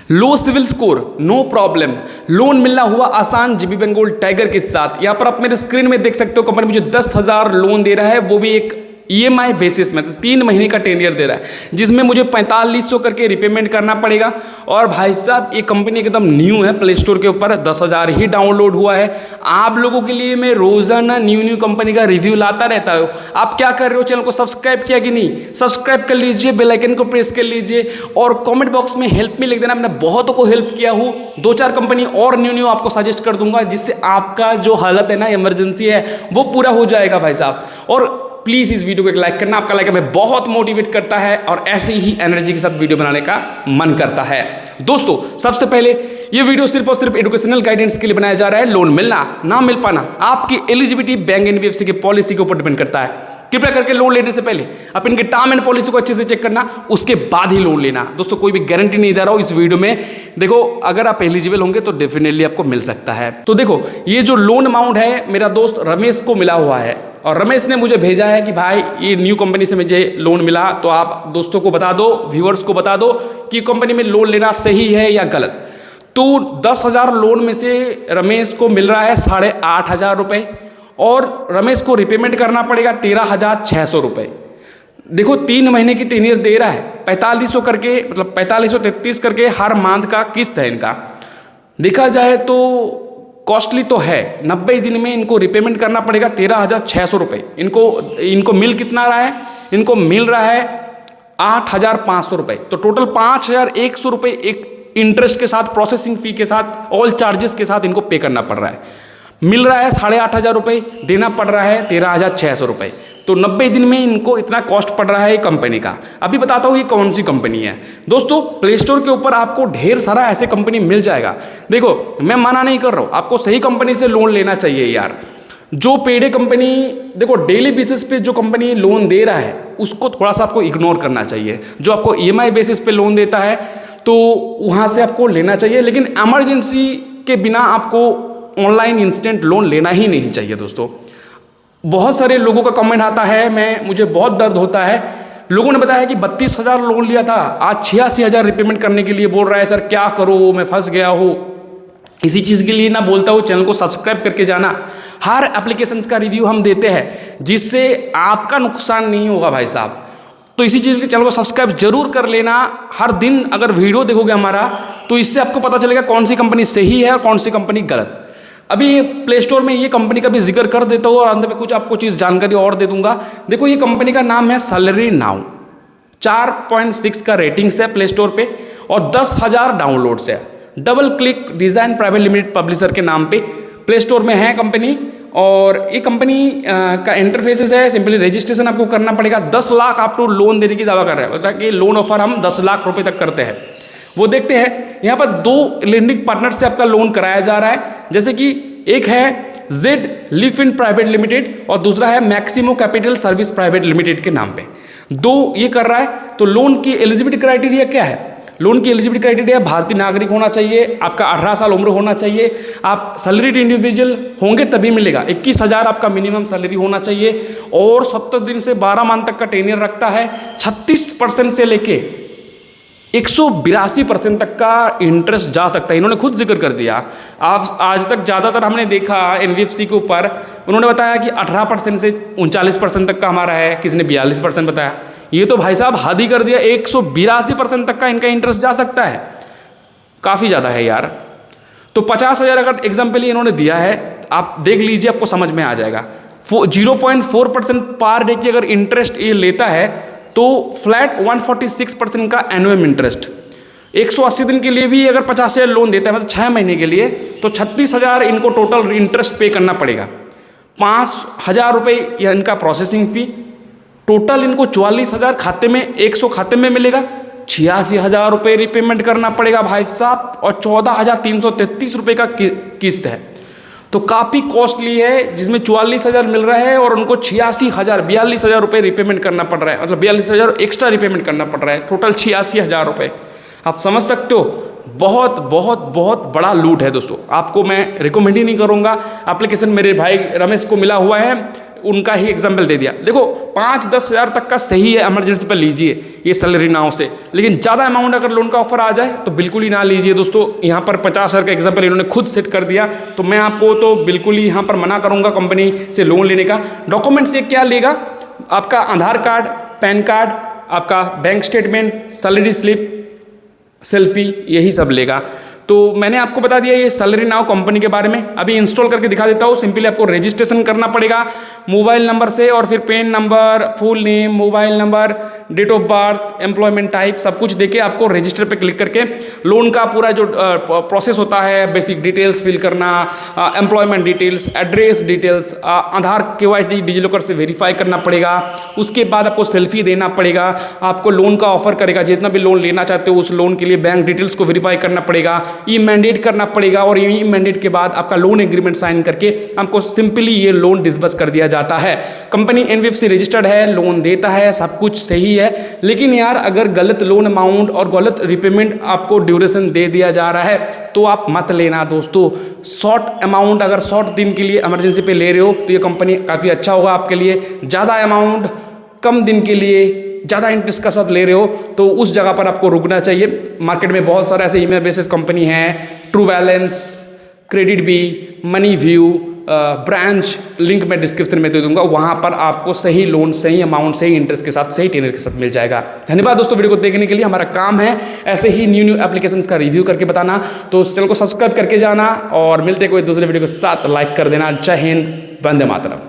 लो CIBIL score, no problem, loan मिलना हुआ आसान जीबी बैंक गोल्ड टाइगर के साथ। यहाँ पर आप मेरे स्क्रीन में देख सकते हो, कंपनी मुझे 10,000 लोन दे रहा है, वो भी एक ईएमआई बेसिस में, तो 3 महीने का टेनियर दे रहा है, जिसमें मुझे 4500 करके रिपेमेंट करना पड़ेगा। और भाई साहब ये कंपनी एकदम न्यू है, प्ले स्टोर के ऊपर 10,000 ही डाउनलोड हुआ है। आप लोगों के लिए मैं रोजाना न्यू कंपनी का रिव्यू लाता रहता हूँ। आप क्या कर रहे हो, चैनल को सब्सक्राइब किया कि नहीं? सब्सक्राइब कर लीजिए, बेल आइकन को प्रेस कर लीजिए और कमेंट बॉक्स में हेल्प में लिख देना। मैंने बहुतों को हेल्प किया हूँ, 2-4 कंपनी और न्यू आपको सजेस्ट कर दूंगा, जिससे आपका जो हालत है ना, इमरजेंसी है, वो पूरा हो जाएगा भाई साहब। और प्लीज़ इस वीडियो को एक लाइक करना, आपका लाइक हमें बहुत मोटिवेट करता है और ऐसे ही एनर्जी के साथ वीडियो बनाने का मन करता है। दोस्तों सबसे पहले ये वीडियो सिर्फ और सिर्फ एजुकेशनल गाइडेंस के लिए बनाया जा रहा है। लोन मिलना ना मिल पाना आपकी एलिजिबिलिटी बैंक एनबीएफसी की पॉलिसी के ऊपर डिपेंड करता है। कृपया करके लोन लेने से पहले आप इनके टर्म एंड पॉलिसी को अच्छे से चेक करना, उसके बाद ही लोन लेना। दोस्तों कोई भी गारंटी नहीं दे रहा हूं इस वीडियो में। देखो अगर आप एलिजिबल होंगे तो डेफिनेटली आपको मिल सकता है। तो देखो ये जो लोन अमाउंट है मेरा दोस्त रमेश को मिला हुआ है, और रमेश ने मुझे भेजा है कि भाई ये न्यू कंपनी से मुझे लोन मिला, तो आप दोस्तों को बता दो, व्यूअर्स को बता दो कि कंपनी में लोन लेना सही है या गलत। तो 10,000 लोन में से रमेश को मिल रहा है 8,500 रुपये, और रमेश को रिपेमेंट करना पड़ेगा 13,600 रुपये। देखो 3 महीने की टेनियर दे रहा है, 4500 करके, मतलब 4533 करके हर मंथ का किस्त है इनका। देखा जाए तो कॉस्टली तो है, 90 दिन में इनको रिपेमेंट करना पड़ेगा 13,600 रुपये। इनको मिल कितना रहा है? इनको मिल रहा है 8,500 रुपये। तो टोटल 5,100 रुपये एक इंटरेस्ट के साथ, प्रोसेसिंग फी के साथ, ऑल चार्जेस के साथ इनको पे करना पड़ रहा है। मिल रहा है 8,500 रुपये, देना पड़ रहा है 13,600 रुपये। तो 90 दिन में इनको इतना कॉस्ट पड़ रहा है कंपनी का। अभी बताता हूँ ये कौन सी कंपनी है। दोस्तों प्ले स्टोर के ऊपर आपको ढेर सारा ऐसे कंपनी मिल जाएगा। देखो मैं मना नहीं कर रहा हूँ, आपको सही कंपनी से लोन लेना चाहिए यार। जो पेड कंपनी, देखो डेली बेसिस पे जो कंपनी लोन दे रहा है उसको थोड़ा सा आपको इग्नोर करना चाहिए। जो आपको ईएमआई बेसिस पे लोन देता है तो वहाँ से आपको लेना चाहिए, लेकिन इमरजेंसी के बिना आपको ऑनलाइन इंस्टेंट लोन लेना ही नहीं चाहिए। दोस्तों बहुत सारे लोगों का कमेंट आता है, मुझे बहुत दर्द होता है। लोगों ने बताया कि 32,000 लोन लिया था, आज 86,000 रिपेमेंट करने के लिए बोल रहा है। सर क्या करो, मैं फंस गया हूँ। इसी चीज़ के लिए ना बोलता हूँ चैनल को सब्सक्राइब करके जाना। हर एप्लीकेशंस का रिव्यू हम देते हैं, जिससे आपका नुकसान नहीं होगा भाई साहब। तो इसी चीज़ के चैनल को सब्सक्राइब जरूर कर लेना। हर दिन अगर वीडियो देखोगे हमारा, तो इससे आपको पता चलेगा कौन सी कंपनी सही है और कौन सी कंपनी गलत। अभी प्ले स्टोर में ये कंपनी का भी जिक्र कर देता हूँ और अंत में कुछ आपको चीज़ जानकारी और दे दूंगा। देखो ये कंपनी का नाम है सैलरी नाउ, 4.6 का रेटिंग्स है प्ले स्टोर पे और 10,000 डाउनलोड्स है। Double click design private limited publisher के नाम पे प्ले स्टोर में है कंपनी। और ये कंपनी का इंटरफेसेस है, सिंपली रजिस्ट्रेशन आपको करना पड़ेगा। 10 लाख आप टू लोन देने की दावा कर रहे हैं, मतलब कि लोन ऑफर हम 10 लाख रुपए तक करते हैं। वो देखते हैं यहाँ पर 2 लेंडिंग पार्टनर से आपका लोन कराया जा रहा है, जैसे कि एक है जेड लिफिन प्राइवेट लिमिटेड और दूसरा है Maximo capital service private limited के नाम पे। 2 ये कर रहा है। तो लोन की एलिजिबिलिटी क्राइटेरिया क्या है? लोन की एलिजिबिलिटी क्राइटेरिया भारतीय नागरिक होना चाहिए, आपका 18 साल उम्र होना चाहिए, आप सैलरीड इंडिविजुअल होंगे तभी मिलेगा। 21,000 आपका मिनिमम सैलरी होना चाहिए और 70 दिन से 12 मंथ तक का टेनियर रखता है। 36% से लेके 182% तक का इंटरेस्ट जा सकता है। इन्होंने खुद जिक्र कर दिया। आप आज तक ज़्यादातर हमने देखा एनबीएफसी के ऊपर, उन्होंने बताया कि 18% से 39% तक का हमारा है, किसी ने 42% बताया। ये तो भाई साहब हद ही कर दिया, 182% तक का इनका इंटरेस्ट जा सकता है। काफ़ी ज़्यादा है यार। तो 50,000 अगर एग्जाम्पल इन्होंने दिया है, आप देख लीजिए, आपको समझ में आ जाएगा। 0.4% पर डे की अगर इंटरेस्ट ये लेता है तो फ्लैट 146% का एनुअल इंटरेस्ट। 180 दिन के लिए भी अगर 50,000 लोन देता है, मतलब 6 महीने के लिए, तो 36,000 इनको टोटल इंटरेस्ट पे करना पड़ेगा। 5,000 रुपये या इनका प्रोसेसिंग फी। टोटल इनको 44,000 खाते में, 100 खाते में मिलेगा। 86,000 रुपये रिपेमेंट करना पड़ेगा भाई साहब, और 14,333 रुपये का किस्त है। तो काफ़ी कॉस्टली है, जिसमें 44,000 मिल रहा है और उनको 42,000 रुपये रिपेमेंट करना पड़ रहा है, मतलब 42,000 एक्स्ट्रा रिपेमेंट करना पड़ रहा है। टोटल 86,000 रुपये। आप समझ सकते हो बहुत बहुत बहुत बड़ा लूट है दोस्तों। आपको मैं रिकमेंड ही नहीं करूँगा। एप्लीकेशन मेरे भाई रमेश को मिला हुआ है, उनका ही एग्जाम्पल दे दिया। देखो 5-10 हज़ार तक का सही है, इमरजेंसी पर लीजिए ये सैलरी नाउ से, लेकिन ज़्यादा अमाउंट अगर लोन का ऑफर आ जाए तो बिल्कुल ही ना लीजिए दोस्तों। यहाँ पर 50 हज़ार का एग्जाम्पल इन्होंने खुद सेट कर दिया, तो मैं आपको तो बिल्कुल ही यहाँ पर मना करूँगा कंपनी से लोन लेने का। डॉक्यूमेंट्स ये क्या लेगा, आपका आधार कार्ड, पैन कार्ड, आपका bank statement, salary slip, selfie, यही सब लेगा। तो मैंने आपको बता दिया ये सैलरी नाउ कंपनी के बारे में। अभी इंस्टॉल करके दिखा देता हूँ। सिंपली आपको रजिस्ट्रेशन करना पड़ेगा मोबाइल नंबर से, और फिर PAN number, full name, mobile number, date of birth, employment type, सब कुछ देके आपको रजिस्टर पे क्लिक करके लोन का पूरा जो प्रोसेस होता है, बेसिक डिटेल्स फिल करना, एम्प्लॉयमेंट डिटेल्स, एड्रेस डिटेल्स, आधार KYC डिजिलॉकर से वेरीफाई करना पड़ेगा। उसके बाद आपको सेल्फी देना पड़ेगा। आपको लोन का ऑफर करेगा, जितना भी लोन लेना चाहते हो उस लोन के लिए बैंक डिटेल्स को वेरीफाई करना पड़ेगा, ई मैंडेट करना पड़ेगा, और ई मैंडेट के बाद आपका लोन एग्रीमेंट साइन करके आपको सिंपली ये लोन डिसबर्स कर दिया जाता है। कंपनी NBFC रजिस्टर्ड है, लोन देता है, सब कुछ सही है। लेकिन यार अगर गलत लोन अमाउंट और गलत रिपेमेंट आपको ड्यूरेशन दे दिया जा रहा है तो आप मत लेना दोस्तों। शॉर्ट अमाउंट अगर शॉर्ट दिन के लिए इमरजेंसी पे ले रहे हो तो ये कंपनी काफ़ी अच्छा होगा आपके लिए। ज़्यादा अमाउंट कम दिन के लिए ज़्यादा इंटरेस्ट का साथ ले रहे हो तो उस जगह पर आपको रुकना चाहिए। मार्केट में बहुत सारे ऐसे ईएमआई बेसिस कंपनी हैं, TrueBalance, KreditBee, MoneyView, Branch, link मैं डिस्क्रिप्शन में दे दूंगा। वहाँ पर आपको सही लोन, सही अमाउंट, सही इंटरेस्ट के साथ, सही टेनर के साथ मिल जाएगा। धन्यवाद दोस्तों वीडियो को देखने के लिए। हमारा काम है ऐसे ही न्यू एप्लीकेशंस का रिव्यू करके बताना, तो चैनल को सब्सक्राइब करके जाना और मिलते कोई दूसरे वीडियो के साथ लाइक कर देना। जय हिंद, वंदे मातरम।